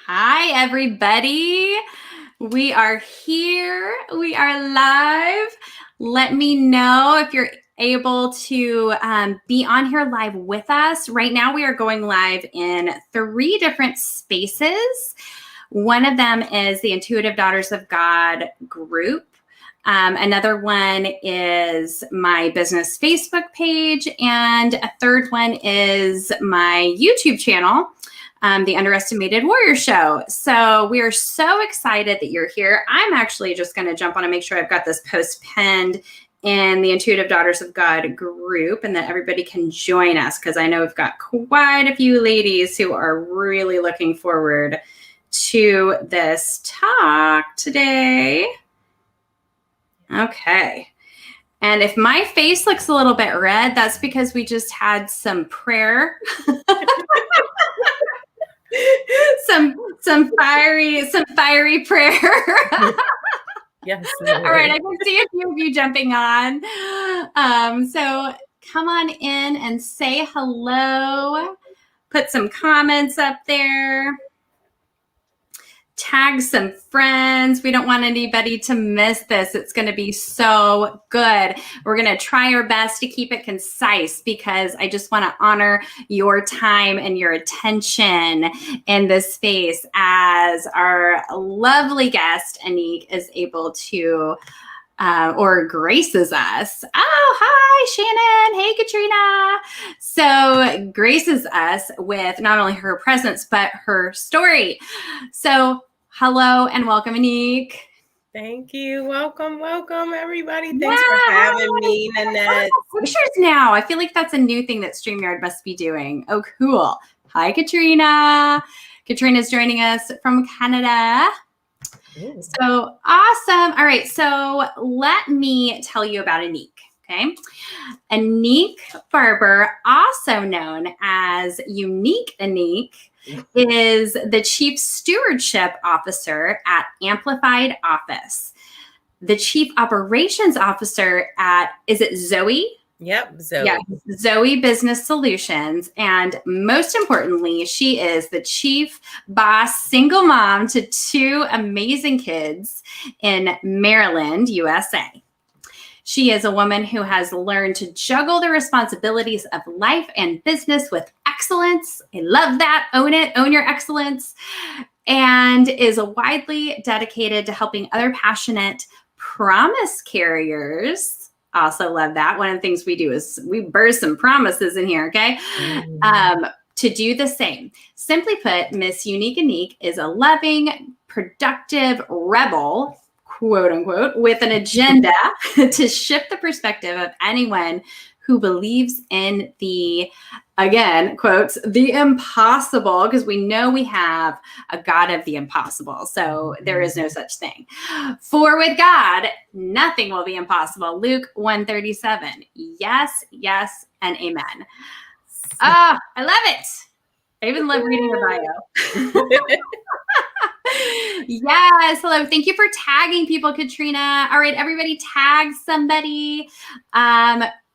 Hi, everybody. We are here. We are live. Let me know if you're able to be on here live with us. Right now, we are going live in 3 different spaces. One of them is the Intuitive Daughters of God group. Another one is my business Facebook page. And a third one is my YouTube channel. The Underestimated Warrior Show. So we are so excited that you're here. I'm actually just going to jump on and make sure I've got this post pinned in the Intuitive Daughters of God group and that everybody can join us, because I know we've got quite a few ladies who are really looking forward to this talk today. Okay. And if my face looks a little bit red, that's because we just had some prayer. some fiery prayer. Yes. All right, I can see a few of you jumping on. So come on in and say hello. Put some comments up there. Tag some friends. We don't want anybody to miss this. It's going to be so good. We're going to try our best to keep it concise because I just want to honor your time and your attention in this space as our lovely guest, Annique, is able to or graces us. Oh, hi, Shannon. Hey, Katrina. So graces us with not only her presence, but her story. So hello and welcome, Annique. Thank you. Welcome, everybody. Thanks for having me, Nanette. Pictures now. I feel like that's a new thing that StreamYard must be doing. Oh, cool. Hi, Katrina. Katrina's joining us from Canada. Ooh. So awesome. All right. So let me tell you about Annique. Okay. Annique Barber, also known as Unique Annique, is the Chief Stewardship Officer at Amplified Office, the Chief Operations Officer at, is it Zoe? Yep, Zoe. Yeah, Zoe Business Solutions. And most importantly, she is the chief boss, single mom to 2 amazing kids in Maryland, USA. She is a woman who has learned to juggle the responsibilities of life and business with excellence. I love that. Own it. Own your excellence. And is widely dedicated to helping other passionate promise carriers. Also love that. One of the things we do is we burst some promises in here, okay? To do the same. Simply put, Miss Unique Annique is a loving, productive rebel, quote unquote, with an agenda to shift the perspective of anyone who believes in the, again, quotes, the impossible, because we know we have a God of the impossible. So there is no such thing. For with God, nothing will be impossible. Luke 1:37. Yes, yes, and amen. Ah, I love it. I even love reading your bio. Yes. Hello. Thank you for tagging people, Katrina. All right, everybody tag somebody.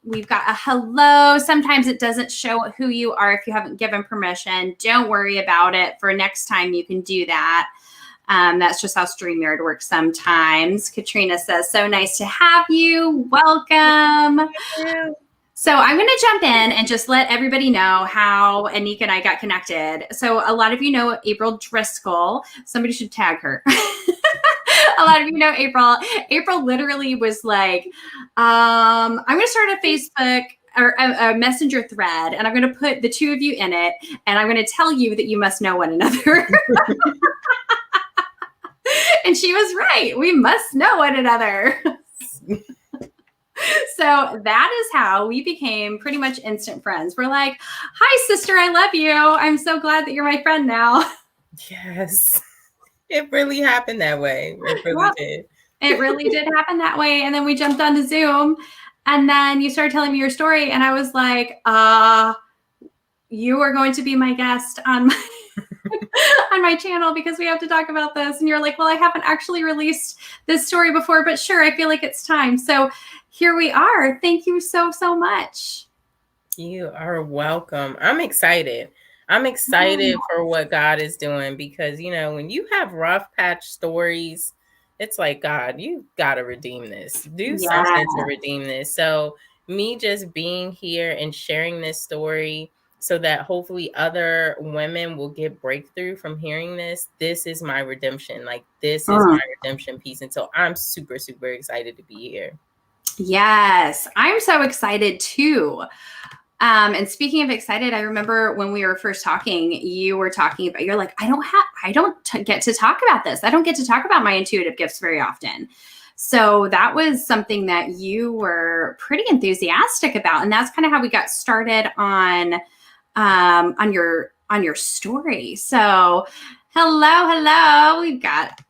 We've got a hello. Sometimes it doesn't show who you are if you haven't given permission. Don't worry about it. For next time, you can do that. That's just how StreamYard works sometimes. Katrina says, so nice to have you. Welcome. So I'm going to jump in and just let everybody know how Annique and I got connected. So a lot of you know April Driscoll. Somebody should tag her. A lot of you know April. April literally was like, I'm going to start a Facebook or a messenger thread, and I'm going to put the 2 of you in it, and I'm going to tell you that you must know one another. And she was right. We must know one another. So that is how we became pretty much instant friends. We're like, hi, sister, I love you. I'm so glad that you're my friend now. Yes. It really happened that way. It really did. It really did happen that way. And then we jumped onto Zoom, and then you started telling me your story. And I was like, you are going to be my guest on my on my channel because we have to talk about this. And you're like, well, I haven't actually released this story before, but sure, I feel like it's time. So here we are. Thank you so, so much. You are welcome. I'm excited. I'm excited for what God is doing because, you know, when you have rough patch stories, it's like, God, you got to redeem this. Do Yeah. something to redeem this. So, me just being here and sharing this story so that hopefully other women will get breakthrough from hearing this. This is my redemption. Like, this is my redemption piece. And so, I'm super, super excited to be here. Yes, I'm so excited too. And speaking of excited, I remember when we were first talking, you were talking about, you're like, I don't get to talk about this. I don't get to talk about my intuitive gifts very often. So that was something that you were pretty enthusiastic about. And that's kind of how we got started on your story. So hello. We've got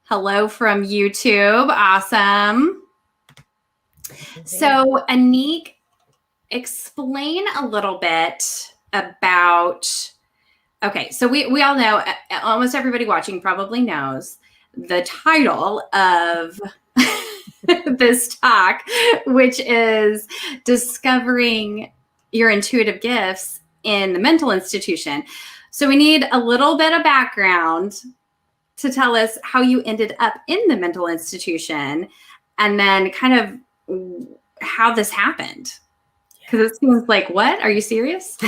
hello from YouTube. Awesome. So Annique, explain a little bit about, okay, so we all know, almost everybody watching probably knows the title of this talk, which is Discovering Your Intuitive Gifts in the Mental Institution. So we need a little bit of background to tell us how you ended up in the mental institution and then kind of how this happened. Because it seems like, what? Are you serious?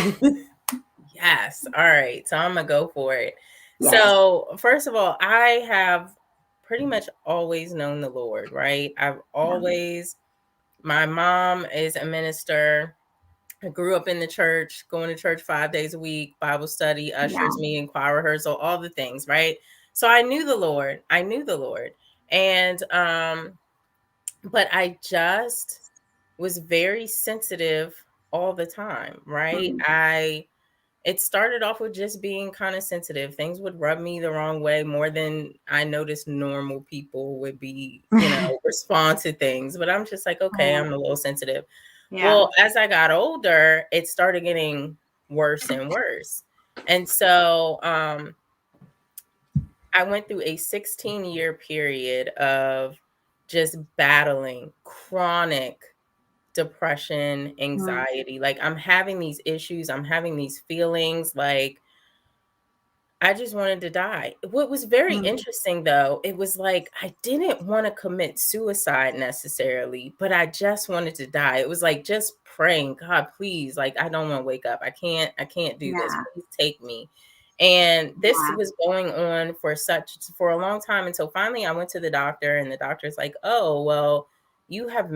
Yes. All right. So I'm going to go for it. Yes. So, first of all, I have pretty much always known the Lord, right? I've always, my mom is a minister. I grew up in the church, going to church 5 days a week, Bible study, ushers me in choir rehearsal, all the things, right? So I knew the Lord. And, but I just was very sensitive all the time, right? It started off with just being kind of sensitive. Things would rub me the wrong way more than I noticed normal people would be, respond to things. But I'm just like, okay, I'm a little sensitive. Yeah. Well, as I got older, it started getting worse and worse. And so I went through a 16-year period of just battling chronic depression, anxiety. Like I'm having these issues, I'm having these feelings like I just wanted to die. What was very interesting though, it was like I didn't want to commit suicide necessarily, but I just wanted to die. It was like just praying, God, please, like I don't want to wake up. I can't do this. Please take me. And this was going on for a long time until finally I went to the doctor and the doctor's like, "Oh, well, you have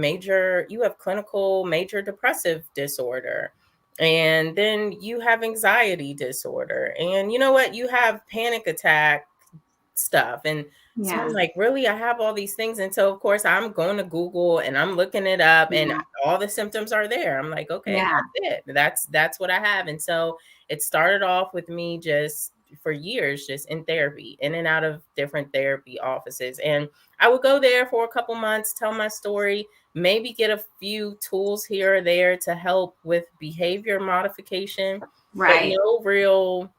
clinical major depressive disorder. And then you have anxiety disorder. And you know what? You have panic attack stuff." And so I'm like, really? I have all these things. And so, of course, I'm going to Google and I'm looking it up and all the symptoms are there. I'm like, okay, that's it. That's what I have. And so it started off with me just for years, just in therapy, in and out of different therapy offices. And I would go there for a couple months, tell my story, maybe get a few tools here or there to help with behavior modification, but no real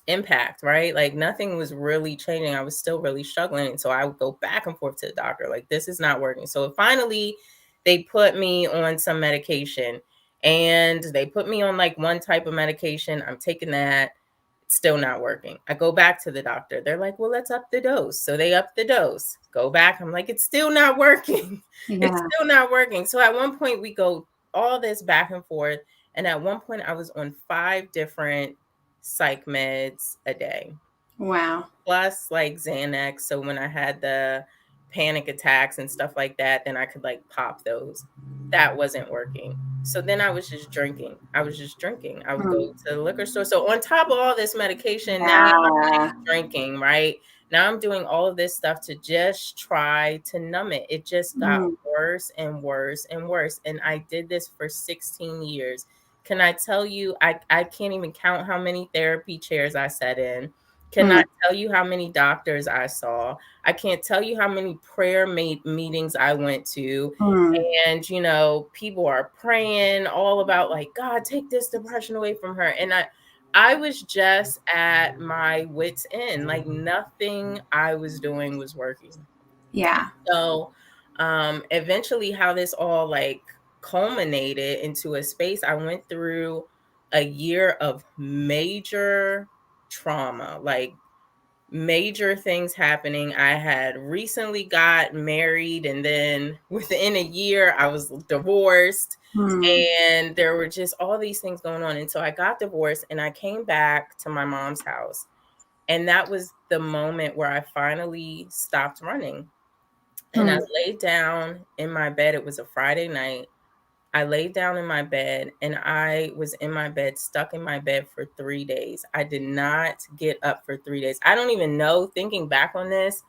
impact, right? Like nothing was really changing. I was still really struggling. And so I would go back and forth to the doctor, like, this is not working. So finally, they put me on some medication and they put me on like one type of medication. I'm taking that. Still not working. I go back to the doctor. They're like, well, let's up the dose. So they up the dose. Go back. I'm like, it's still not working. It's still not working. So at one point we go all this back and forth. And at one point I was on 5 different psych meds a day. Wow. Plus like Xanax. So when I had the panic attacks and stuff like that, then I could like pop those. That wasn't working. So then I was just drinking. I would go to the liquor store. So on top of all this medication, now I'm drinking, right? Now I'm doing all of this stuff to just try to numb it. It just got worse and worse and worse. And I did this for 16 years. Can I tell you, I can't even count how many therapy chairs I sat in. Cannot tell you how many doctors I saw. I can't tell you how many prayer meetings I went to. And, people are praying all about like, God, take this depression away from her. And I was just at my wit's end. Like nothing I was doing was working. Yeah. So eventually how this all like culminated into a space, I went through a year of major trauma, like major things happening. I had recently got married, and then within a year I was divorced, and there were just all these things going on. And so I got divorced and I came back to my mom's house, and that was the moment where I finally stopped running. And I laid down in my bed. It was a Friday night. I laid down in my bed, and I was in my bed, stuck in my bed for 3 days. I did not get up for 3 days. I don't even know, thinking back on this,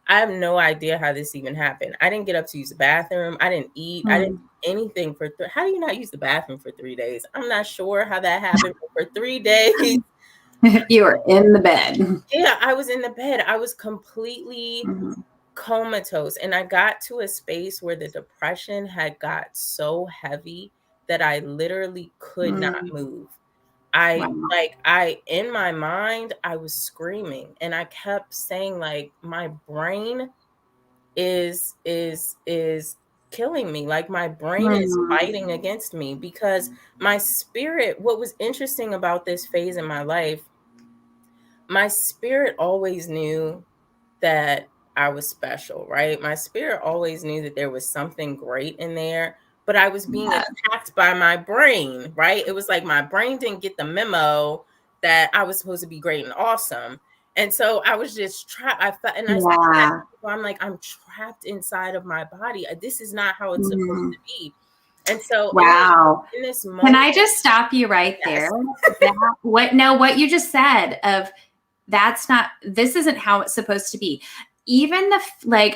I have no idea how this even happened. I didn't get up to use the bathroom. I didn't eat. I didn't do anything for how do you not use the bathroom for 3 days? I'm not sure how that happened, but for 3 days. You were in the bed. Yeah, I was in the bed. I was completely comatose, and I got to a space where the depression had got so heavy that I literally could not move. I in my mind I was screaming, and I kept saying, like, my brain is killing me. Like, my brain is fighting against me, because my spirit, what was interesting about this phase in my life, my spirit always knew that I was special, right? My spirit always knew that there was something great in there, but I was being attacked by my brain, right? It was like my brain didn't get the memo that I was supposed to be great and awesome. And so I was just trapped. I felt, and I said, I'm like, I'm trapped inside of my body. This is not how it's supposed to be. And so in this moment, can I just stop you right there? What you just said of, this isn't how it's supposed to be. Even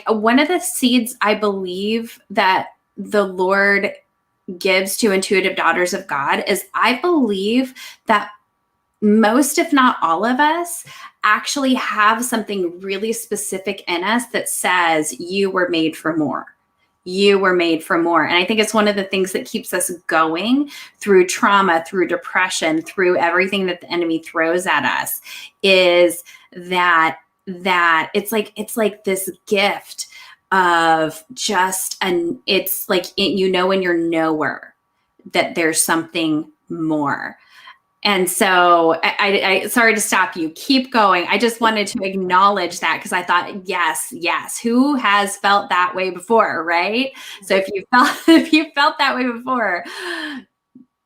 one of the seeds I believe that the Lord gives to intuitive daughters of God is, I believe that most, if not all of us, actually have something really specific in us that says you were made for more. You were made for more. And I think it's one of the things that keeps us going through trauma, through depression, through everything that the enemy throws at us, is that it's like this gift of just, it's like, when you're nowhere, that there's something more. And so I sorry to stop you. Keep going. I just wanted to acknowledge that, because I thought, yes. Who has felt that way before, right? So if you felt that way before,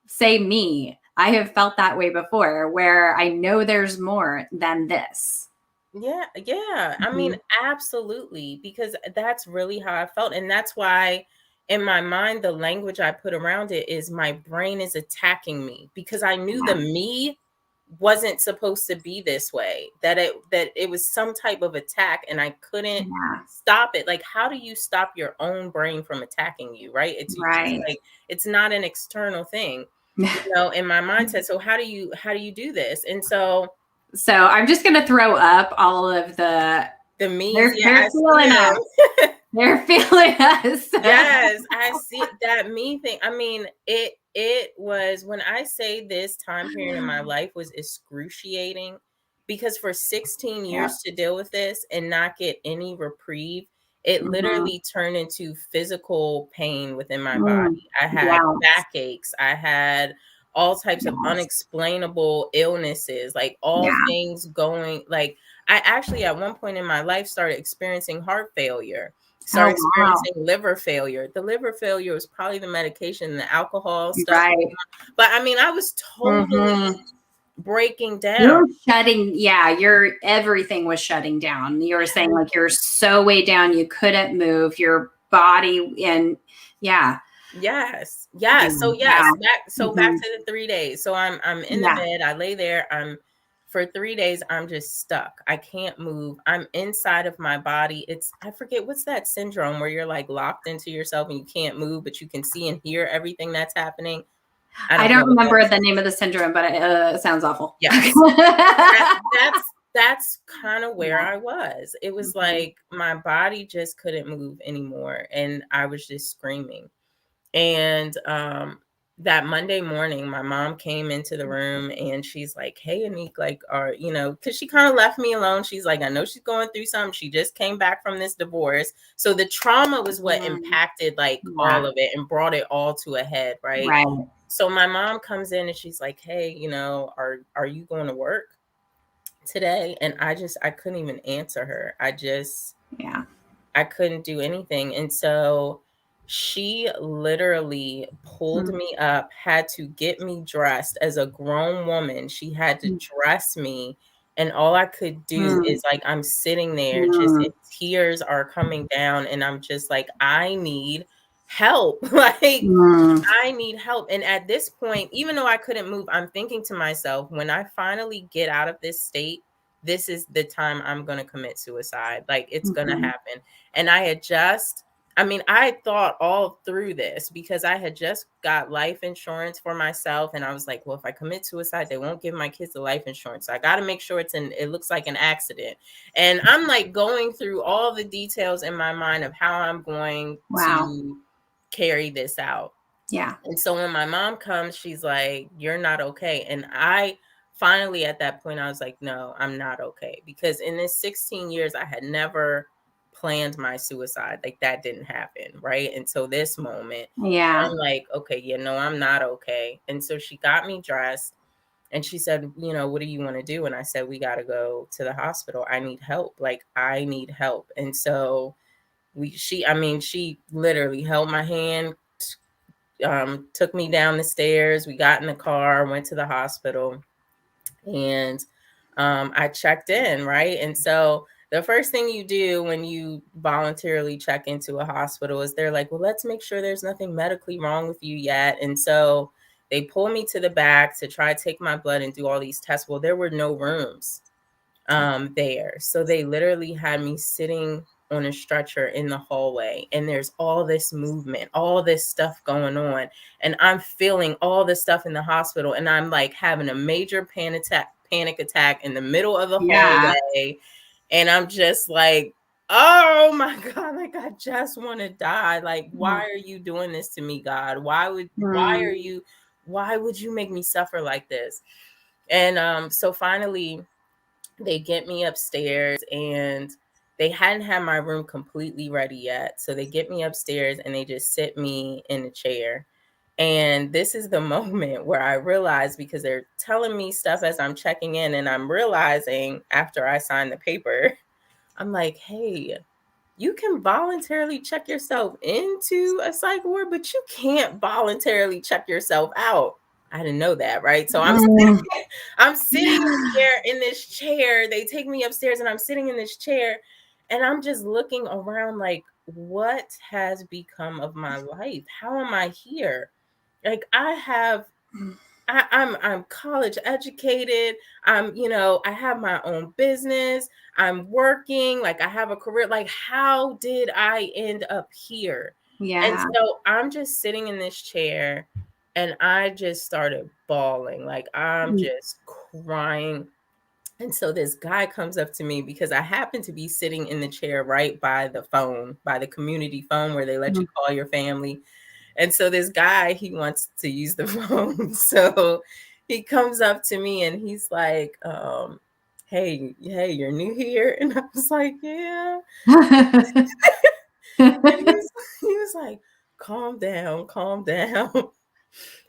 say me. I have felt that way before, where I know there's more than this. Yeah. I mean, absolutely, because that's really how I felt. And that's why in my mind, the language I put around it is, my brain is attacking me, because I knew the me wasn't supposed to be this way, that it was some type of attack, and I couldn't stop it. Like, how do you stop your own brain from attacking you? Right. It's like, it's not an external thing, in my mindset. So how do you do this? And so I'm just going to throw up all of the memes. They're feeling us. They're feeling us. Yes, I see that me thing. I mean, it was, when I say this time period in my life was excruciating, because for 16 years to deal with this and not get any reprieve, it literally turned into physical pain within my body. I had backaches. I had all types of unexplainable illnesses, like all things going, like, I actually at one point in my life started experiencing heart failure. Start experiencing liver failure. The liver failure was probably the medication, the alcohol stuff. Right. But I mean, I was totally breaking down. You're shutting, everything was shutting down. You were saying, like, you're so way down, you couldn't move your body, and Yes. So back to the 3 days. So I'm in the bed. I lay there. For 3 days, I'm just stuck. I can't move. I'm inside of my body. I forget, what's that syndrome where you're like locked into yourself and you can't move, but you can see and hear everything that's happening. I don't remember the name of the syndrome, but it sounds awful. Yes. That's kind of where I was. It was like my body just couldn't move anymore, and I was just screaming. And that Monday morning, my mom came into the room and she's like, "Hey, Annique, like, because she kind of left me alone. She's like, I know she's going through something. She just came back from this divorce. So the trauma was what impacted all of it and brought it all to a head. Right. So my mom comes in and she's like, hey, are you going to work today? And I couldn't even answer her. Yeah. I couldn't do anything. And so she literally pulled Mm, me up, had to get me dressed as a grown woman. She had to mm, dress me. And all I could do mm, is like, I'm sitting there, just mm, tears are coming down. And I'm just like, I need help. Like, mm, I need help. And at this point, even though I couldn't move, I'm thinking to myself, when I finally get out of this state, this is the time I'm going to commit suicide. Like, it's going to mhm. happen. And I thought all through this because I had just got life insurance for myself. And I was like, well, if I commit suicide, they won't give my kids the life insurance. So I got to make sure it looks like an accident. And I'm like going through all the details in my mind of how I'm going Wow. to carry this out. Yeah. And so when my mom comes, she's like, you're not okay. And I finally, at that point, I was like, no, I'm not okay. Because in this 16 years, I had never planned my suicide. Like, that didn't happen. Right. Until this moment, Yeah. I'm like, okay, I'm not okay. And so she got me dressed and she said, what do you want to do? And I said, we got to go to the hospital. I need help. Like, I need help. And so she literally held my hand, took me down the stairs. We got in the car, went to the hospital, and I checked in, right? And so the first thing you do when you voluntarily check into a hospital is they're like, well, let's make sure there's nothing medically wrong with you yet. And so they pull me to the back to try to take my blood and do all these tests. Well, there were no rooms there. So they literally had me sitting on a stretcher in the hallway, and there's all this movement, all this stuff going on, and I'm feeling all this stuff in the hospital, and I'm like having a major panic attack in the middle of the Yeah. hallway, and I'm just like, oh my God, like I just want to die. Like, why Mm, are you doing this to me, God? mm, Why would you make me suffer like this? And so finally they get me upstairs, and they hadn't had my room completely ready yet. So they get me upstairs and they just sit me in a chair. And this is the moment where I realize, because they're telling me stuff as I'm checking in, and I'm realizing after I sign the paper, I'm like, hey, you can voluntarily check yourself into a psych ward, but you can't voluntarily check yourself out. I didn't know that, right? So mm. I'm sitting here in this chair. They take me upstairs and I'm sitting in this chair and I'm just looking around like, what has become of my life? How am I here? Like, I'm college educated. I have my own business. I'm working. Like, I have a career. Like, how did I end up here? And Yeah. so I'm just sitting in this chair and I just started bawling. Like, I'm Mm, just crying. And so this guy comes up to me because I happen to be sitting in the chair right by the phone, by the community phone where they let mm. you call your family. And so this guy, he wants to use the phone. So he comes up to me and he's like, hey, you're new here? And I was like, yeah. And he was like, calm down, calm down.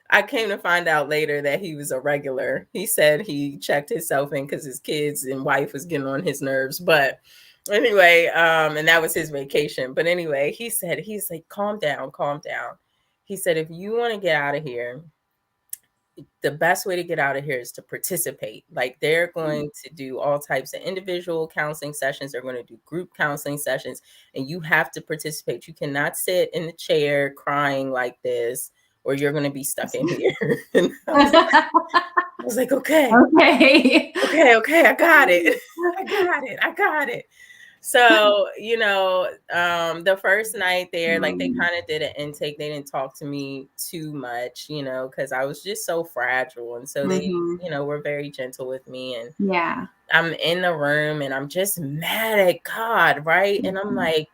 I came to find out later that he was a regular. He said he checked himself in because his kids and wife was getting on his nerves. But anyway, and that was his vacation. But anyway, he's like, calm down, calm down. He said, if you want to get out of here, the best way to get out of here is to participate. Like, they're going to do all types of individual counseling sessions. They're going to do group counseling sessions, and you have to participate. You cannot sit in the chair crying like this, or you're going to be stuck in here. And I was like, okay, Okay. okay, I got it. I got it. So, the first night there, like, they Mm, kind of did an intake. They didn't talk to me too much, because I was just so fragile. And so they, mhm. were very gentle with me. And Yeah. I'm in the room and I'm just mad at God, right? And I'm Mhm. like,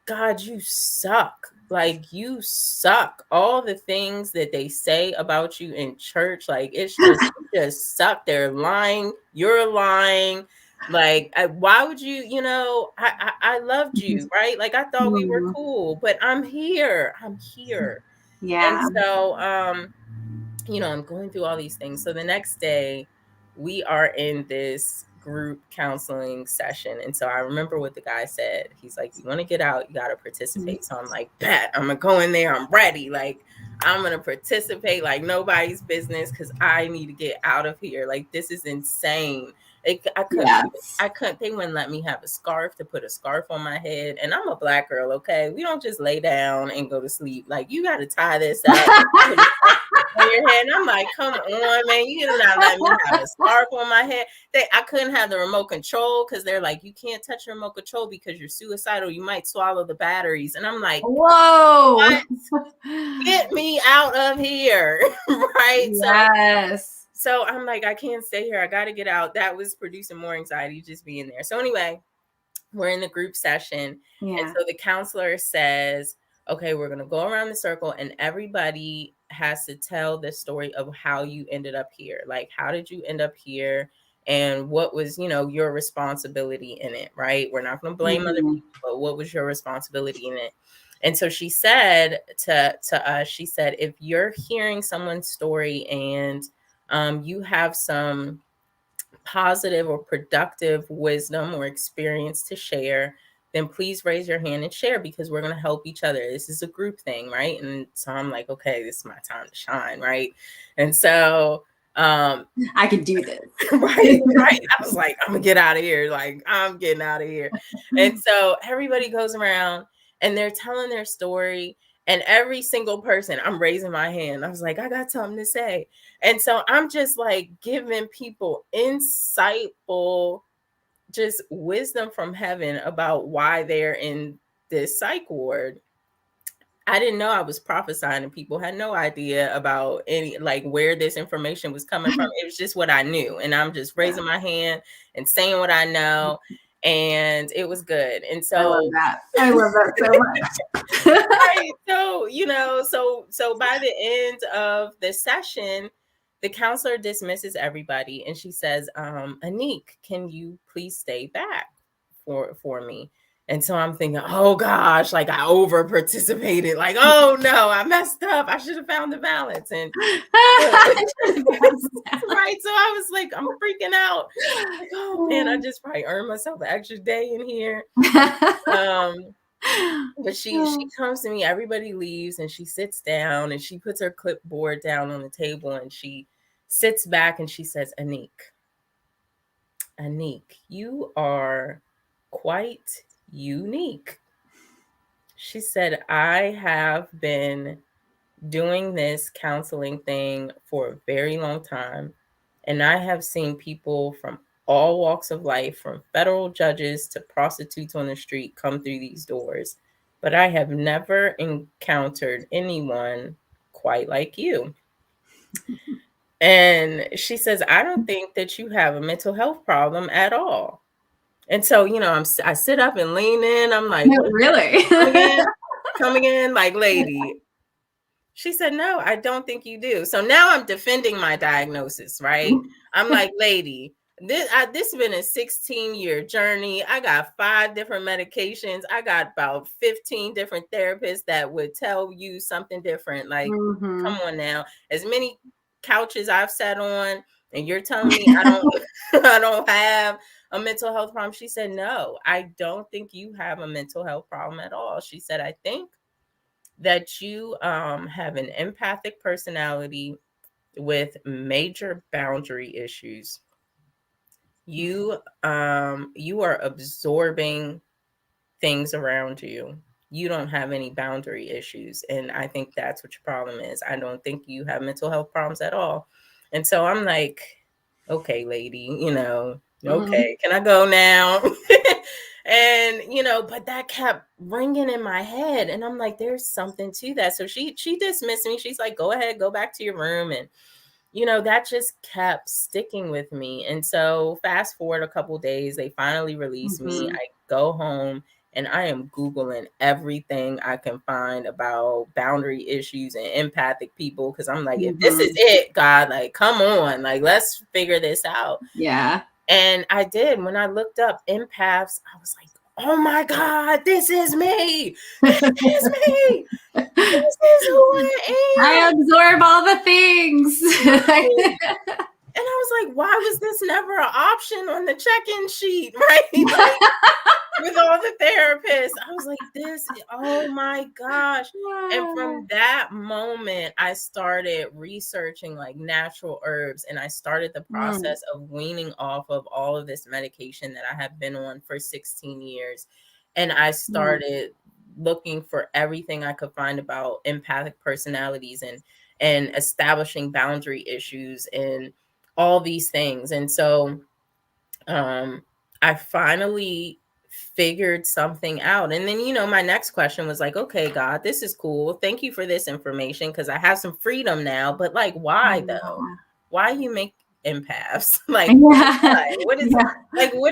God, you suck. Like, you suck. All the things that they say about you in church, like, you just suck. They're lying. You're lying. Like, why would you, I loved you, right? Like, I thought we were Mhm. cool, but I'm here. I'm here. And Yeah. so, I'm going through all these things. So the next day, we are in this group counseling session. And so I remember what the guy said. He's like, you want to get out, you got to participate. So I'm like, bet, I'm going to go in there. I'm ready. Like, I'm going to participate like nobody's business because I need to get out of here. Like, this is insane. I couldn't, they wouldn't let me have a scarf to put a scarf on my head. And I'm a Black girl, okay? We don't just lay down and go to sleep. Like, you got to tie this up on your head. And I'm like, come on, man, you did not let me have a scarf on my head. I couldn't have the remote control because they're like, you can't touch the remote control because you're suicidal. You might swallow the batteries. And I'm like, whoa, what? Get me out of here. Right? Yes. So I'm like, I can't stay here. I got to get out. That was producing more anxiety just being there. So anyway, we're in the group session. Yeah. And so the counselor says, okay, we're going to go around the circle and everybody has to tell the story of how you ended up here. Like, how did you end up here? And what was, your responsibility in it, right? We're not going to blame other people, but what was your responsibility in it? And so she said to us, she said, if you're hearing someone's story and you have some positive or productive wisdom or experience to share, then please raise your hand and share because we're going to help each other. This is a group thing, right? And so I'm like, okay, this is my time to shine, right? And so I can do this. right. I was like, I'm gonna get out of here. Like, I'm getting out of here. And so everybody goes around and they're telling their story. And every single person, I'm raising my hand. I was like, I got something to say. And so I'm just like giving people insightful, just wisdom from heaven about why they're in this psych ward. I didn't know I was prophesying, and people had no idea about any, like, where this information was coming from. It was just what I knew. And I'm just raising my hand and saying what I know. And it was good. And so I love that so much. right. So by the end of the session, the counselor dismisses everybody and she says, Annique, can you please stay back for me? And so I'm thinking, oh gosh, like I over participated. Like, oh no, I messed up. I should have found the balance. And right. So I was like, I'm freaking out. Like, oh man, I just probably earned myself an extra day in here. But she comes to me, everybody leaves, and she sits down and she puts her clipboard down on the table and she sits back and she says, Annique, you are quite unique. She said, I have been doing this counseling thing for a very long time, and I have seen people from all walks of life, from federal judges to prostitutes on the street, come through these doors. But I have never encountered anyone quite like you. And she says, I don't think that you have a mental health problem at all. And so, I sit up and lean in. I'm like, really? Come again, like, lady. She said, no, I don't think you do. So now I'm defending my diagnosis, right? I'm like, lady, this has been a 16-year journey. I got 5 different medications. I got about 15 different therapists that would tell you something different. Like, come on now. As many couches I've sat on, and you're telling me I don't have a mental health problem. She said, no, I don't think you have a mental health problem at all. She said, I think that you have an empathic personality with major boundary issues. You are absorbing things around you. You don't have any boundary issues. And I think that's what your problem is. I don't think you have mental health problems at all. And so I'm like, okay, lady, okay, can I go now? And, but that kept ringing in my head. And I'm like, there's something to that. So she dismissed me. She's like, go ahead, go back to your room. And, that just kept sticking with me. And so fast forward a couple days, they finally released me. I go home and I am Googling everything I can find about boundary issues and empathic people. Cause I'm like, if this is it, God, like, come on, like, let's figure this out. Yeah. And I did. When I looked up empaths, I was like, oh my God, this is me. This is me. This is who I I am. absorb all the things. Right. And I was like, why was this never an option on the check-in sheet? Right? Like, with all the therapists, I was like, oh my gosh. And from that moment, I started researching like natural herbs, and I started the process of weaning off of all of this medication that I have been on for 16 years. And I started looking for everything I could find about empathic personalities and establishing boundary issues and all these things. And so I finally figured something out. And then, my next question was like, okay, God, this is cool. Thank you for this information, because I have some freedom now. But like, why though? Why you make empaths? Like, why? What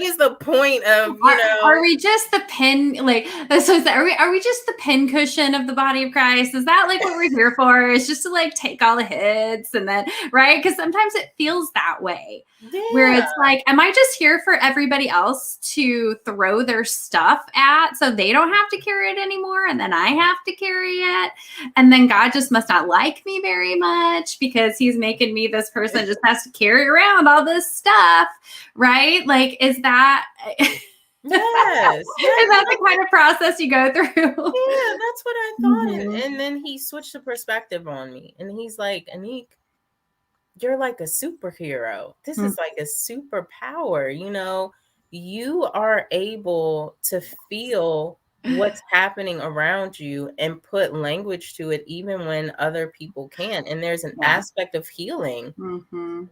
is the point of, Are we just the pin, like, so are we just the pin cushion of the body of Christ? Is that like what we're here for? Is just to like take all the hits and then, right? Because sometimes it feels that way. Yeah. Where it's like, am I just here for everybody else to throw their stuff at so they don't have to carry it anymore, and then I have to carry it, and then God just must not like me very much because he's making me this person just has to carry around all this stuff, right? Like, is that Yes. is that the kind of process you go through? Yeah, that's what I thought. And then he switched the perspective on me, and he's like, Annique, you're like a superhero. This is like a superpower. You are able to feel what's happening around you and put language to it, even when other people can't. And there's an aspect of healing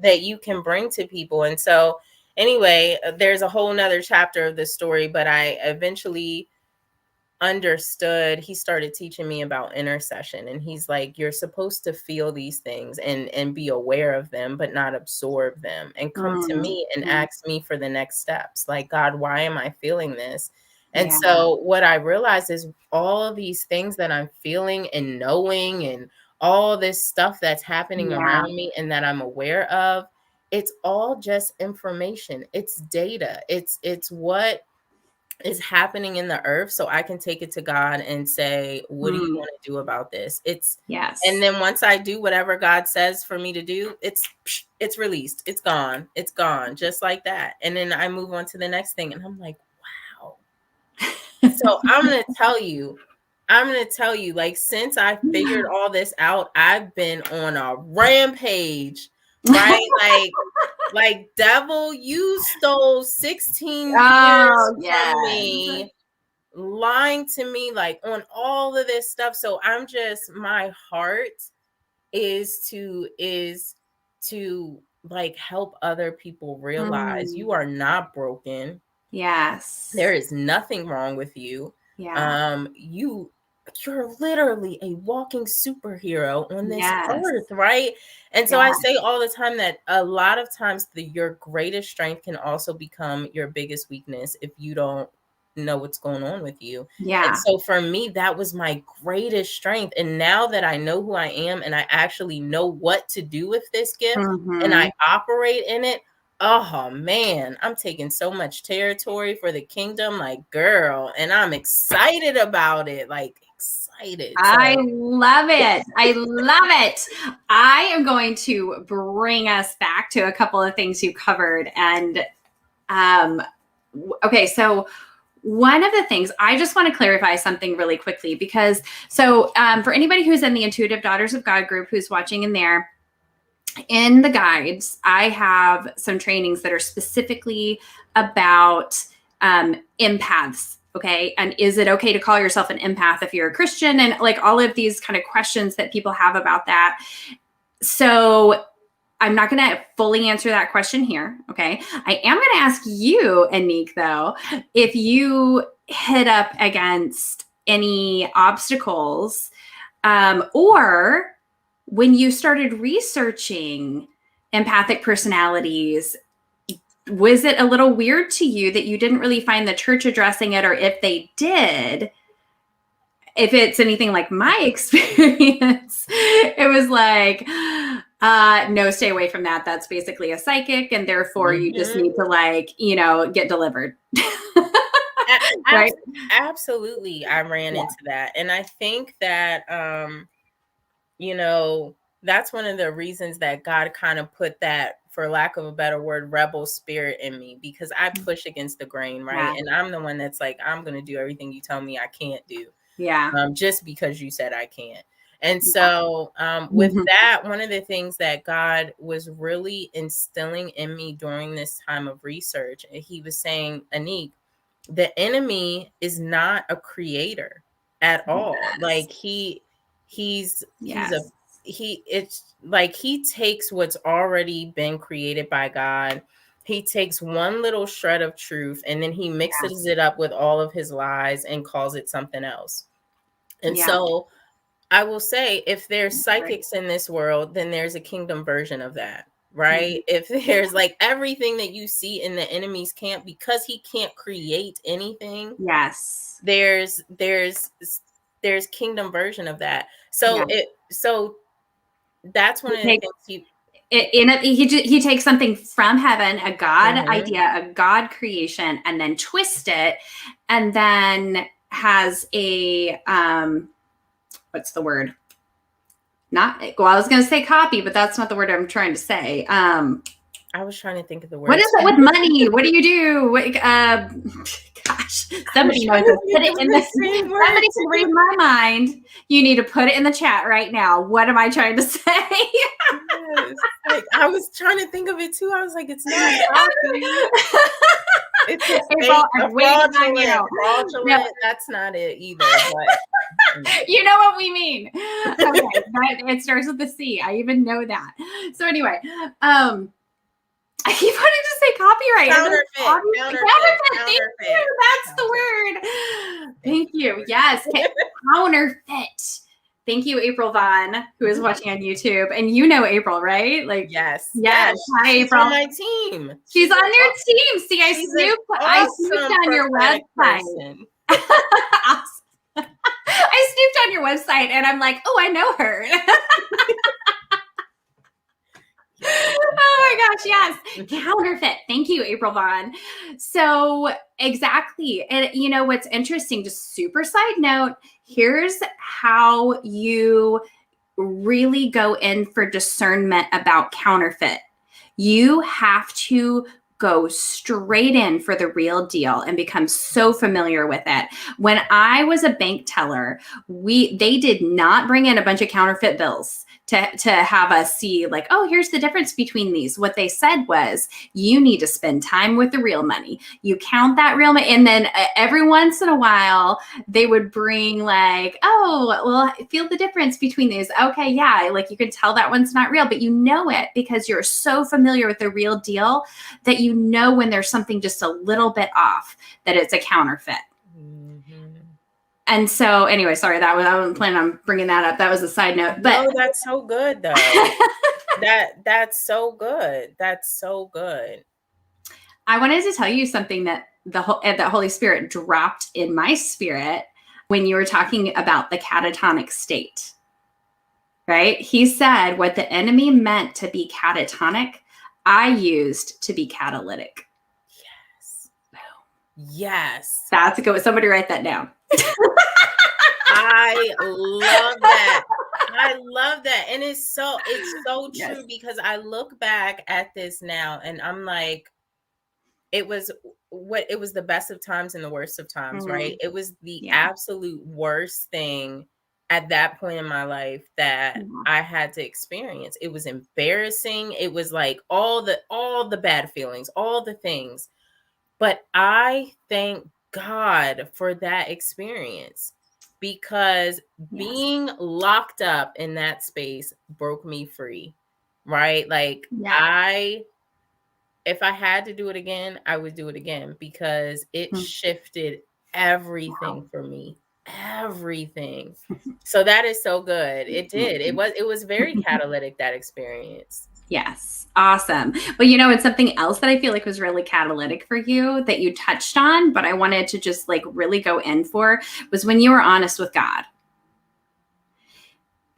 that you can bring to people. And so anyway, there's a whole nother chapter of this story, but I eventually understood. He started teaching me about intercession, and he's like, you're supposed to feel these things and be aware of them, but not absorb them, and come to me and ask me for the next steps. Like, God, why am I feeling this? And so what I realized is all of these things that I'm feeling and knowing, and all this stuff that's happening around me and that I'm aware of, it's all just information. It's data. It's what is happening in the earth, so I can take it to God and say, what do you want to do about this? And then once I do whatever God says for me to do, it's released. It's gone, just like that. And then I move on to the next thing, and I'm like, wow. So I'm going to tell you, like, since I figured all this out, I've been on a rampage, right? Like, devil, you stole 16 years from me, lying to me, like, on all of this stuff. So my heart is to like help other people realize you are not broken. Yes. There is nothing wrong with you. You're literally a walking superhero on this earth, right? And so I say all the time that a lot of times your greatest strength can also become your biggest weakness if you don't know what's going on with you. And so for me, that was my greatest strength. And now that I know who I am and I actually know what to do with this gift and I operate in it, oh man, I'm taking so much territory for the kingdom, like, girl, and I'm excited about it, like, excited. I love it. I love it. I am going to bring us back to a couple of things you covered. And okay, so one of the things, I just want to clarify something really quickly, because for anybody who's in the Intuitive Daughters of God group who's watching in there, in the guides, I have some trainings that are specifically about empaths. Okay. And is it okay to call yourself an empath if you're a Christian? And like all of these kind of questions that people have about that. So I'm not going to fully answer that question here. Okay. I am going to ask you, Annique, though, if you hit up against any obstacles or when you started researching empathic personalities, was it a little weird to you that you didn't really find the church addressing it? Or if they did, if it's anything like my experience, it was like, no, stay away from that. That's basically a psychic. And therefore you just need to get delivered. Right? Absolutely. I ran into that. And I think that, you know, that's one of the reasons that God kind of put that, for lack of a better word, rebel spirit in me, because I push against the grain, right? Yeah. And I'm the one that's like, I'm going to do everything you tell me I can't do. Yeah. Just because you said I can't. And so with that, one of the things that God was really instilling in me during this time of research, he was saying, Annique, the enemy is not a creator at all. Like it's like he takes what's already been created by God. He takes one little shred of truth and then he mixes it up with all of his lies and calls it something else. And so I will say, if there's psychics in this world, then there's a kingdom version of that, right? If there's like everything that you see in the enemy's camp, because he can't create anything. Yes. There's kingdom version of that. So that's one of the things he takes something from heaven, a God idea, a God creation, and then twist it, and then has a what's the word? I was going to say copy, but that's not the word I'm trying to say. I was trying to think of the word. What is it with money? What do you do? Gosh, somebody knows this. Put it in somebody can read my mind. You need to put it in the chat right now. What am I trying to say? Yes. Like, I was trying to think of it too. I was like, it's not copy. It's a fraudulent. No. That's not it either. But you know what we mean. Okay, it starts with the C. I even know that. So anyway, I keep wanting to say copyright. Counterfeit. Thank you. That's the word. Thank you. Yes. Counterfeit. Thank you, April Vaughn, who is watching on YouTube. And you know April, right? Like, yes. Hi, she's April. on my team. She's on your team. See, I snooped on your website. I snooped on your website and I'm like, oh, I know her. Oh my gosh, yes. Counterfeit. Thank you, April Vaughn. So exactly. And you know what's interesting, just super side note, here's how you really go in for discernment about counterfeit. You have to go straight in for the real deal and become so familiar with it. When I was a bank teller, they did not bring in a bunch of counterfeit bills to have us see like, oh, here's the difference between these. What they said was, you need to spend time with the real money. You count that real money. And then every once in a while, they would bring like, oh, well, feel the difference between these. Okay, yeah, like you can tell that one's not real, but you know it because you're so familiar with the real deal that you know when there's something just a little bit off, that it's a counterfeit. And so anyway, sorry, I wasn't planning on bringing that up. That was a side note. But no, that's so good though. that's so good. That's so good. I wanted to tell you something that the Holy Spirit dropped in my spirit when you were talking about the catatonic state. Right? He said what the enemy meant to be catatonic, I used to be catalytic. Yes. Yes. That's a good one. Somebody write that down. I love that. I love that. And it's so true, because I look back at this now and I'm like, it was the best of times and the worst of times, right? It was the absolute worst thing at that point in my life that I had to experience. It was embarrassing. It was like all the bad feelings, all the things. But I thank God for that experience, because being locked up in that space broke me free, right? Like if I had to do it again, I would do it again, because it shifted everything for me. Everything. So that is so good. It did. It was very catalytic, that experience. Yes. Awesome. Well, you know, it's something else that I feel like was really catalytic for you that you touched on, but I wanted to just like really go in for, was when you were honest with God.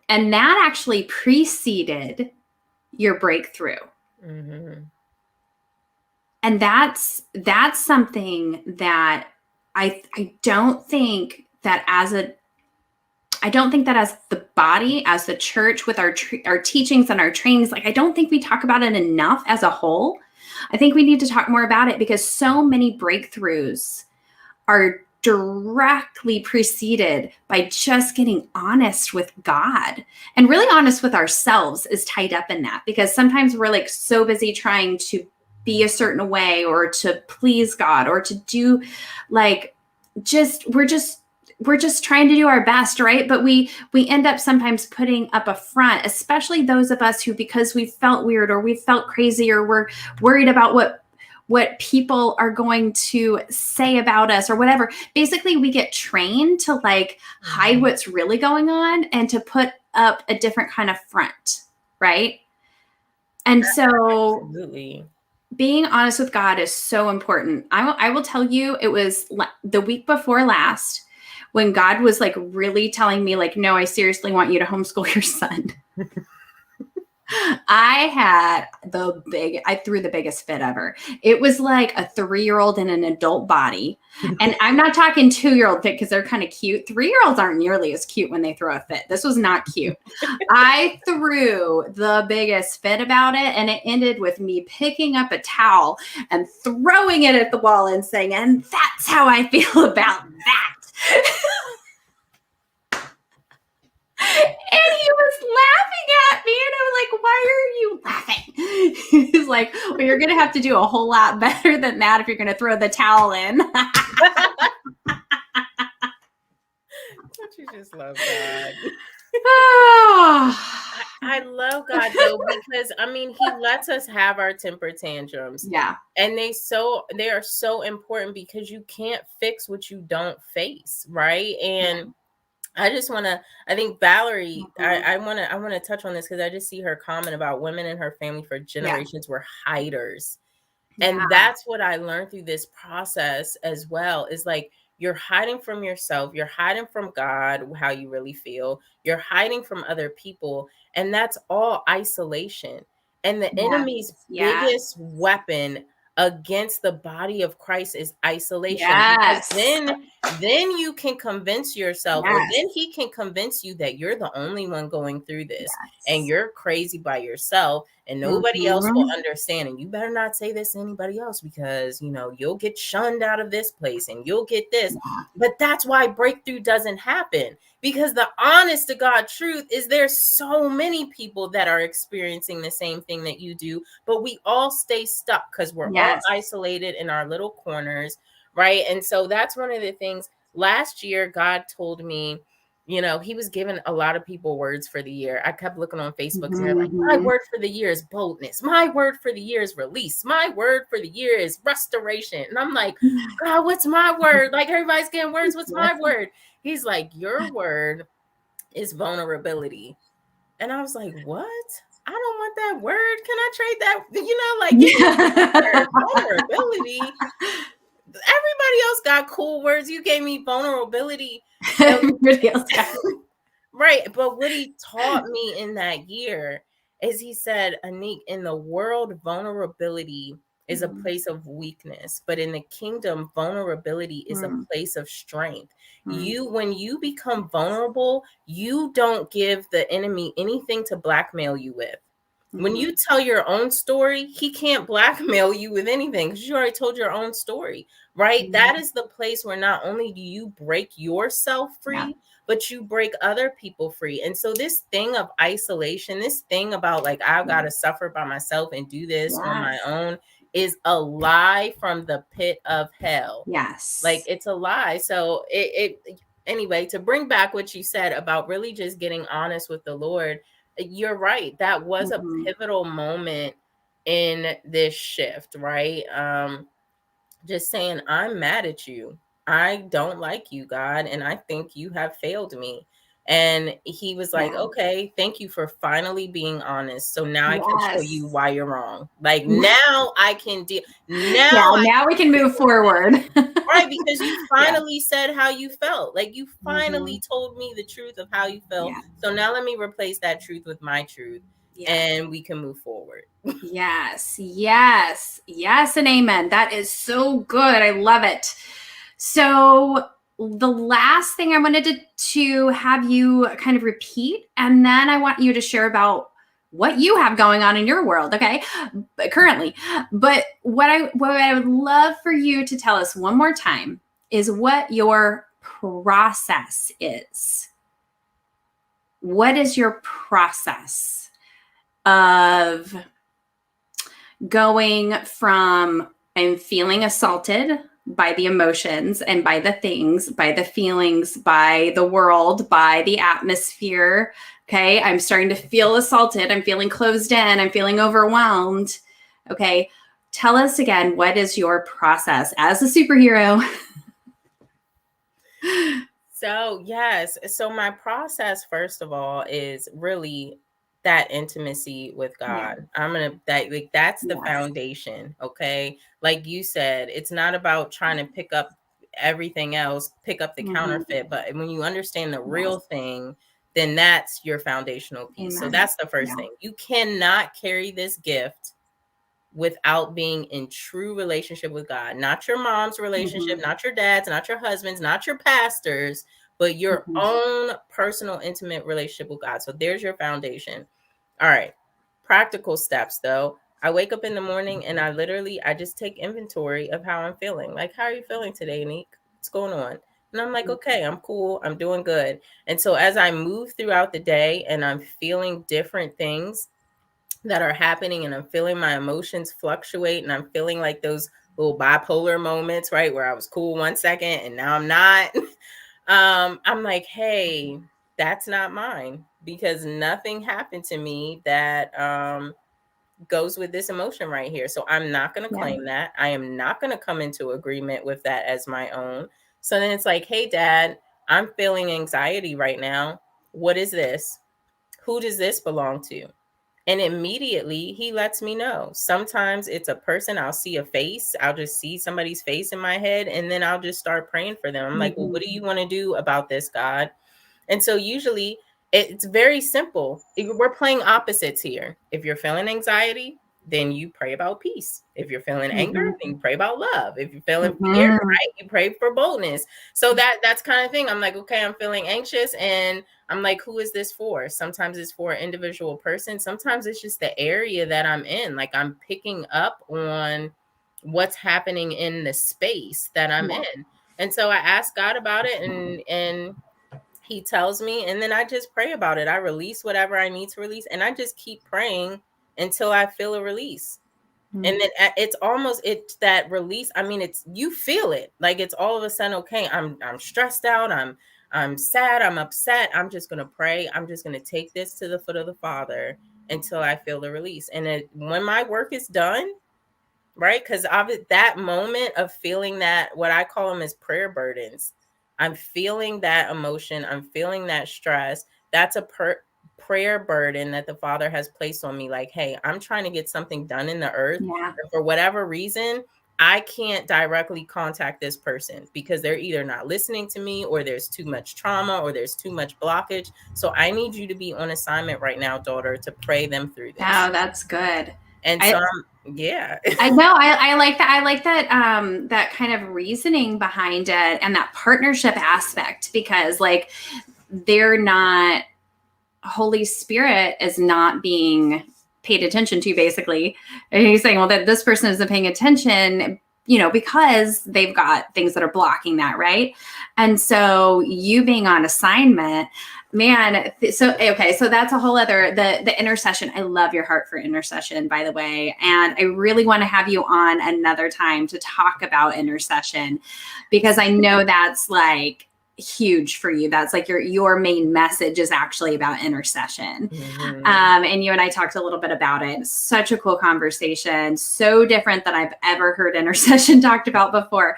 And that actually preceded your breakthrough. And that's something that I don't think that as the body, as the church, with our teachings and our trainings, like, I don't think we talk about it enough as a whole. I think we need to talk more about it, because so many breakthroughs are directly preceded by just getting honest with God, and really honest with ourselves is tied up in that, because sometimes we're like so busy trying to be a certain way, or to please God, or to do like, we're just trying to do our best, right? But we end up sometimes putting up a front, especially those of us who, because we felt weird, or we felt crazy, or we're worried about what people are going to say about us, or whatever. Basically, we get trained to like hide what's really going on, and to put up a different kind of front, right? And so Absolutely. being honest with God is so important. I will tell you, it was the week before last when God was like really telling me, like, no, I seriously want you to homeschool your son. I threw the biggest fit ever. It was like a 3-year-old in an adult body. And I'm not talking 2-year-old fit, because they're kind of cute. 3-year-olds aren't nearly as cute when they throw a fit. This was not cute. I threw the biggest fit about it. And it ended with me picking up a towel and throwing it at the wall and saying, and that's how I feel about that. And he was laughing at me, and I was like, why are you laughing? He's like, well, you're going to have to do a whole lot better than that if you're going to throw the towel in. Don't you just love God? I love God, though, because I mean, he lets us have our temper tantrums. Yeah. And they are so important, because you can't fix what you don't face, right? And I just want to, I think Valerie, I want to touch on this, because I just see her comment about women in her family for generations were hiders. And that's what I learned through this process as well, is like, you're hiding from yourself, you're hiding from God, how you really feel, you're hiding from other people, and that's all isolation. And the enemy's biggest weapon against the body of Christ is isolation. Because then you can convince yourself, or then he can convince you that you're the only one going through this, and you're crazy by yourself, and nobody else will understand. And you better not say this to anybody else, because, you know, you'll get shunned out of this place, and you'll get this. But that's why breakthrough doesn't happen, because the honest to God truth is there's so many people that are experiencing the same thing that you do, but we all stay stuck because we're all isolated in our little corners, right? And so that's one of the things. Last year, God told me, you know, he was giving a lot of people words for the year. I kept looking on Facebook, and they're like, my word for the year is boldness. My word for the year is release. My word for the year is restoration. And I'm like, God, what's my word? Like, everybody's getting words. What's my word? He's like, your word is vulnerability. And I was like, what? I don't want that word. Can I trade that? You know, like, give me vulnerability. Everybody else got cool words. You gave me vulnerability. Everybody else got right. But what he taught me in that year is, he said, Annique, in the world, vulnerability is a place of weakness, but in the kingdom, vulnerability is a place of strength. When you become vulnerable, you don't give the enemy anything to blackmail you with. When you tell your own story, he can't blackmail you with anything, because you already told your own story, right? That is the place where not only do you break yourself free, but you break other people free. And so this thing of isolation, this thing about like, I've got to suffer by myself and do this on my own, is a lie from the pit of hell. Like, it's a lie. So anyway, to bring back what you said about really just getting honest with the Lord, you're right. That was a pivotal moment in this shift, right? Just saying, I'm mad at you. I don't like you, God, and I think you have failed me. And he was like, okay, thank you for finally being honest. So now I can show you why you're wrong. Like, now I can deal. Now we can move forward. Right, because you finally said how you felt. Like, you finally told me the truth of how you felt. So now let me replace that truth with my truth, and we can move forward. Yes, and amen. That is so good. I love it. So the last thing I wanted to have you kind of repeat, and then I want you to share about what you have going on in your world, okay, currently. But what I would love for you to tell us one more time is what your process is. What is your process of going from I'm feeling assaulted by the emotions and by the things, by the feelings, by the world, by the atmosphere. Okay. I'm starting to feel assaulted. I'm feeling closed in. I'm feeling overwhelmed. Okay. Tell us again, what is your process as a superhero? So, yes. So, my process, first of all, is really that intimacy with Yeah. God. That's the foundation. Okay. Like you said, it's not about trying to pick up everything else, pick up the counterfeit, but when you understand the real thing, then that's your foundational piece. So, Amen. that's the first Yeah. thing. You cannot carry this gift without being in true relationship with God, not your mom's relationship, not your dad's, not your husband's, not your pastor's, but your own personal, intimate relationship with God. So there's your foundation. All right. Practical steps though. I wake up in the morning and I just take inventory of how I'm feeling. Like, how are you feeling today, Annique? What's going on? And I'm like, okay, I'm cool. I'm doing good. And so as I move throughout the day and I'm feeling different things that are happening and I'm feeling my emotions fluctuate and I'm feeling like those little bipolar moments, right? Where I was cool 1 second and now I'm not. I'm like, hey, that's not mine because nothing happened to me that goes with this emotion right here. So I'm not going to claim that. I am not going to come into agreement with that as my own. So then it's like, hey, dad, I'm feeling anxiety right now. What is this? Who does this belong to? And immediately he lets me know. Sometimes it's a person, I'll see a face, I'll just see somebody's face in my head, and then I'll just start praying for them. I'm like, well, what do you want to do about this, God? And so usually it's very simple. We're playing opposites here. If you're feeling anxiety, then you pray about peace. If you're feeling anger, then you pray about love. If you're feeling fear, right, you pray for boldness. So that's kind of thing. I'm like, okay, I'm feeling anxious, and I'm like, who is this for? Sometimes it's for an individual person. Sometimes it's just the area that I'm in. Like I'm picking up on what's happening in the space that I'm in. And so I ask God about it, and he tells me, and then I just pray about it. I release whatever I need to release, and I just keep praying until I feel a release. And then it's that release. I mean, you feel it. Like it's all of a sudden, okay, I'm stressed out. I'm sad. I'm upset. I'm just going to pray. I'm just going to take this to the foot of the Father until I feel the release. And when my work is done, right? Because of that moment of feeling that, what I call them is prayer burdens. I'm feeling that emotion. I'm feeling that stress. That's a prayer burden that the Father has placed on me. Like, hey, I'm trying to get something done in the earth. And for whatever reason, I can't directly contact this person because they're either not listening to me or there's too much trauma or there's too much blockage. So I need you to be on assignment right now, daughter, to pray them through this. Oh, that's good. And so yeah. I know. I like that. I like that, that kind of reasoning behind it and that partnership aspect, because like Holy Spirit is not being paid attention to, basically. And he's saying, well, that this person isn't paying attention, because they've got things that are blocking that. Right. And so you being on assignment, man. So that's a whole other, the intercession. I love your heart for intercession, by the way. And I really want to have you on another time to talk about intercession, because I know that's like huge for you. That's like your main message is actually about intercession. And you and I talked a little bit about it. Such a cool conversation. So different than I've ever heard intercession talked about before.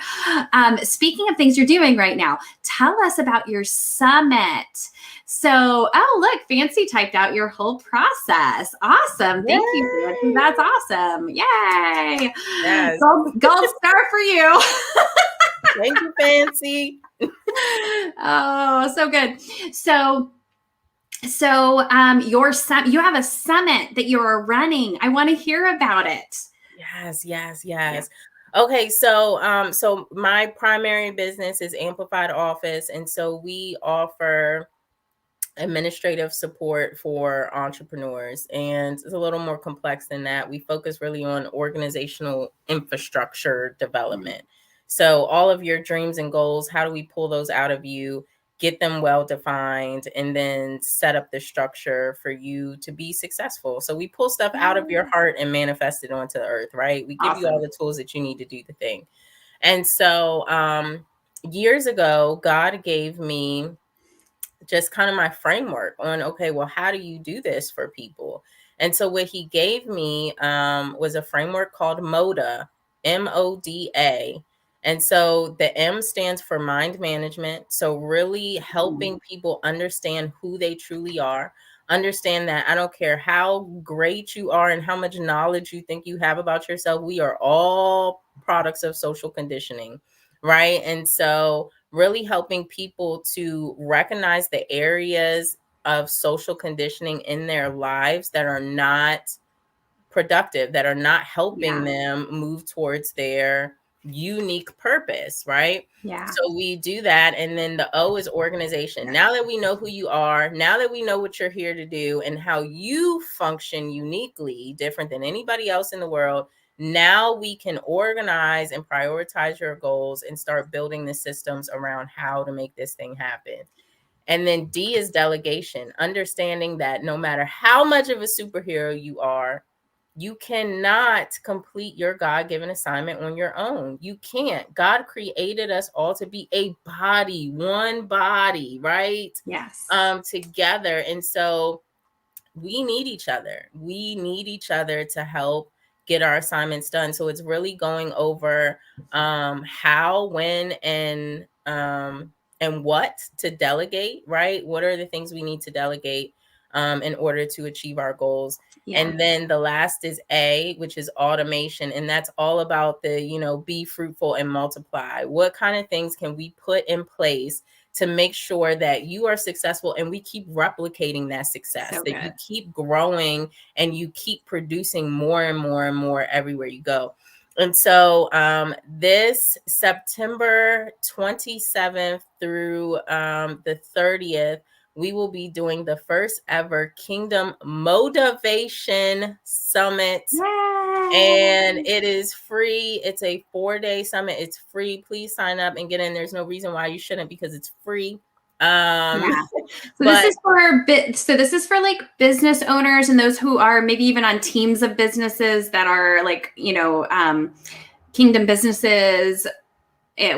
Speaking of things you're doing right now, tell us about your summit. So, look, Fancy typed out your whole process. Awesome. Thank you, Fancy. That's awesome. Yay. Yes. Gold star for you. Thank you, Fancy. Oh, so good. So you have a summit that you're running. I want to hear about it. Yes. Okay, so my primary business is Amplified Office, and so we offer administrative support for entrepreneurs, and it's a little more complex than that. We focus really on organizational infrastructure Mm. development. So all of your dreams and goals, how do we pull those out of you, get them well defined, and then set up the structure for you to be successful? So we pull stuff out of your heart and manifest it onto the earth, right? We give you all Awesome. the tools that you need to do the thing. And so years ago, God gave me just kind of my framework on, okay, well, how do you do this for people? And so what he gave me was a framework called MODA, MODA. And so the M stands for mind management. So really helping people understand who they truly are. Understand that I don't care how great you are and how much knowledge you think you have about yourself. We are all products of social conditioning, right? And so really helping people to recognize the areas of social conditioning in their lives that are not productive, that are not helping Yeah. them move towards their unique purpose, right? Yeah. So we do that. And then the O is organization. Now that we know who you are, now that we know what you're here to do and how you function uniquely, different than anybody else in the world, now we can organize and prioritize your goals and start building the systems around how to make this thing happen. And then D is delegation, understanding that no matter how much of a superhero you are, you cannot complete your God-given assignment on your own. You can't. God created us all to be a body, one body, right? Yes. Together. And so we need each other. We need each other to help get our assignments done. So it's really going over how, when, and what to delegate, right? What are the things we need to delegate in order to achieve our goals? Yeah. And then the last is A, which is automation. And that's all about the, be fruitful and multiply. What kind of things can we put in place to make sure that you are successful and we keep replicating that success, So that you good. keep growing and you keep producing more and more and more everywhere you go. And so this September 27th through the 30th, we will be doing the first ever Kingdom Motivation Summit. And Yay! it is free. It's a 4-day summit. It's free. Please sign up and get in. There's no reason why you shouldn't, because it's free. Yeah. So But this is for like business owners and those who are maybe even on teams of businesses that are like, kingdom businesses,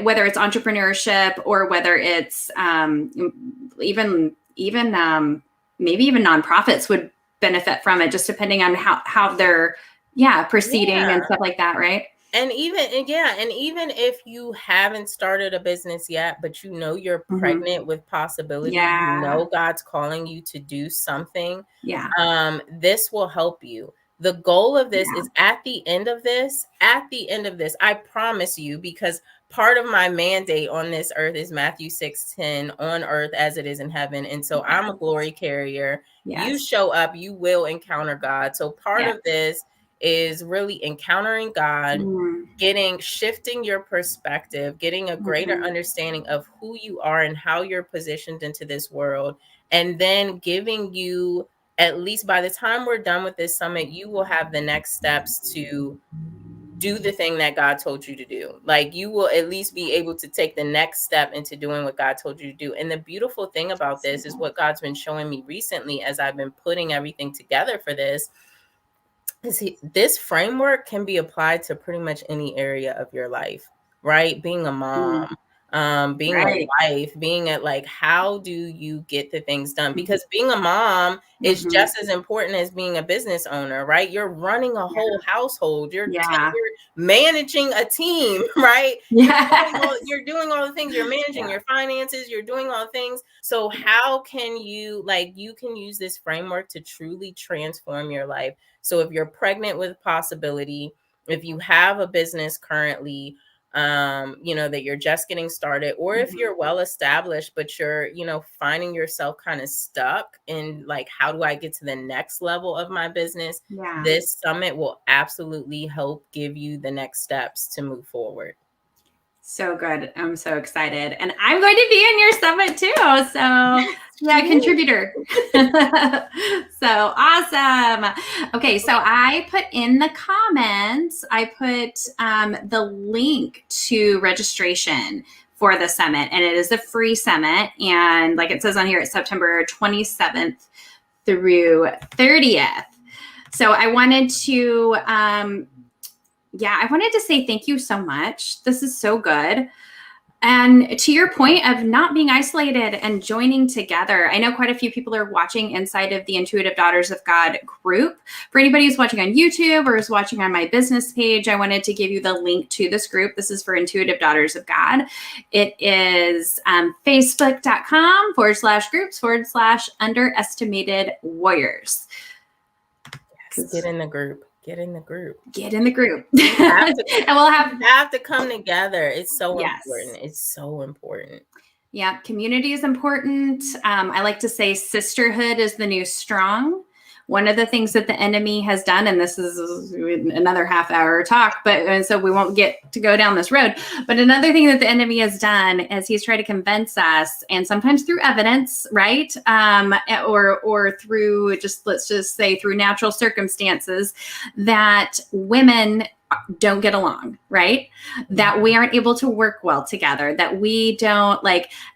whether it's entrepreneurship or whether it's even maybe even nonprofits would benefit from it, just depending on how they're proceeding and stuff like that, right? And even if you haven't started a business yet, but you're pregnant with possibility, Yeah. God's calling you to do something, Yeah. this will help you. The goal of this Yeah. is at the end of this, I promise you, because part of my mandate on this earth is Matthew 6:10, on earth as it is in heaven. And so I'm a glory carrier. You Yes. show up, you will encounter God. So part Yeah. of this is really encountering God, Mm. shifting your perspective, getting a greater understanding of who you are and how you're positioned into this world, and then giving you, at least by the time we're done with this summit, you will have the next steps to do the thing that God told you to do. Like, you will at least be able to take the next step into doing what God told you to do. And the beautiful thing about this is what God's been showing me recently as I've been putting everything together for this. This framework can be applied to pretty much any area of your life, right? Being a mom, being a Right. wife, being at, like, how do you get the things done? Because being a mom is just as important as being a business owner, right? You're running a whole household. You're Yeah. managing a team, right? Yes. You're doing all the things. You're managing your finances. You're doing all the things. So how can you, you can use this framework to truly transform your life. So if you're pregnant with possibility, if you have a business currently, that you're just getting started, or if you're well established, but you're, finding yourself kind of stuck in like, how do I get to the next level of my business? Yeah. This summit will absolutely help give you the next steps to move forward. So good. I'm so excited. And I'm going to be in your summit too. So yeah, contributor. So awesome. Okay. So I put in the comments, I put the link to registration for the summit, and it is a free summit. And like it says on here, it's September 27th through 30th. So I wanted to, I wanted to say thank you so much. This is so good. And to your point of not being isolated and joining together, I know quite a few people are watching inside of the Intuitive Daughters of God group. For anybody who's watching on YouTube or is watching on my business page, I wanted to give you the link to this group. This is for Intuitive Daughters of God. It is facebook.com/groups/underestimated warriors. Yes, get in the group. Get in the group. Get in the group. And we'll have to come together. It's so important. It's so important. Yeah, community is important. I like to say sisterhood is the new strong. One of the things that the enemy has done, and this is another half-hour talk, but so we won't get to go down this road. But another thing that the enemy has done is he's tried to convince us, and sometimes through evidence, right, or through let's just say through natural circumstances, that women don't get along, right? That we aren't able to work well together, that we don't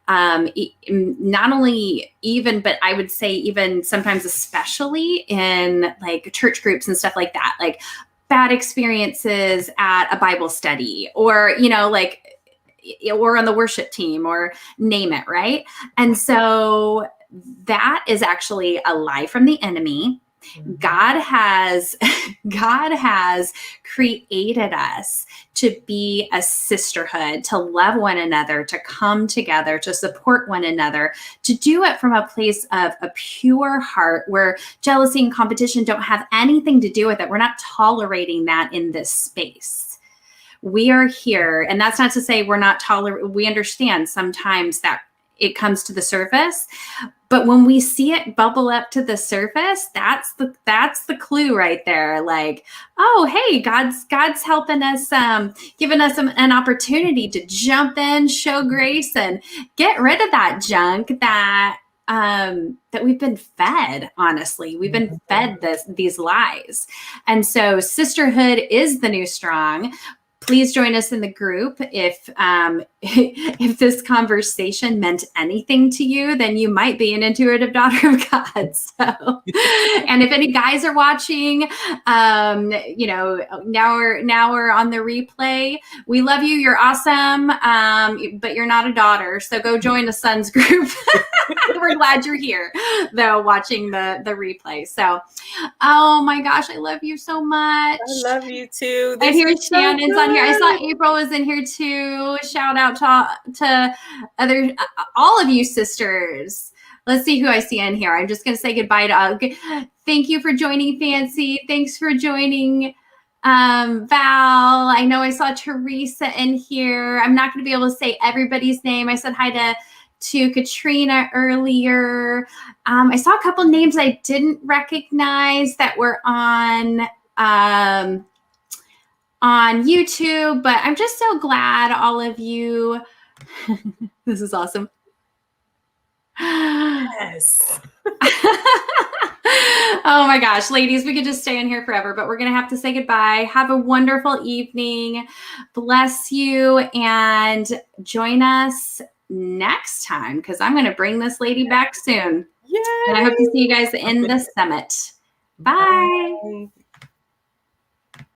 not only even, but I would say even sometimes, especially in like church groups and stuff like that, like bad experiences at a Bible study or, or on the worship team or name it, right? And so that is actually a lie from the enemy. God has created us to be a sisterhood, to love one another, to come together, to support one another, to do it from a place of a pure heart where jealousy and competition don't have anything to do with it. We're not tolerating that in this space. We are here, and that's not to say we're not we understand sometimes that it comes to the surface. But when we see it bubble up to the surface, that's the clue right there. Like, oh, hey, God's helping us, giving us an opportunity to jump in, show grace, and get rid of that junk that we've been fed. Honestly, we've been fed these lies, and so sisterhood is the new strong. Please join us in the group. If this conversation meant anything to you, then you might be an intuitive daughter of God. So, and if any guys are watching, now we're on the replay. We love you. You're awesome, but you're not a daughter. So go join a son's group. We're glad you're here, though, watching the replay. So, oh my gosh, I love you so much. I love you too. I hear Shannon's on here. I saw April was in here too. Shout out to all of you sisters. Let's see who I see in here. I'm just going to say goodbye to thank you for joining, Fancy. Thanks for joining, Val. I know I saw Teresa in here. I'm not going to be able to say everybody's name. I said hi to Katrina earlier. I saw a couple names I didn't recognize that were on YouTube, but I'm just so glad all of you. This is awesome. Yes. Oh my gosh, ladies, we could just stay in here forever, but we're going to have to say goodbye. Have a wonderful evening. Bless you, and join us next time because I'm going to bring this lady back soon. Yay. And I hope to see you guys in the summit. Bye. Bye.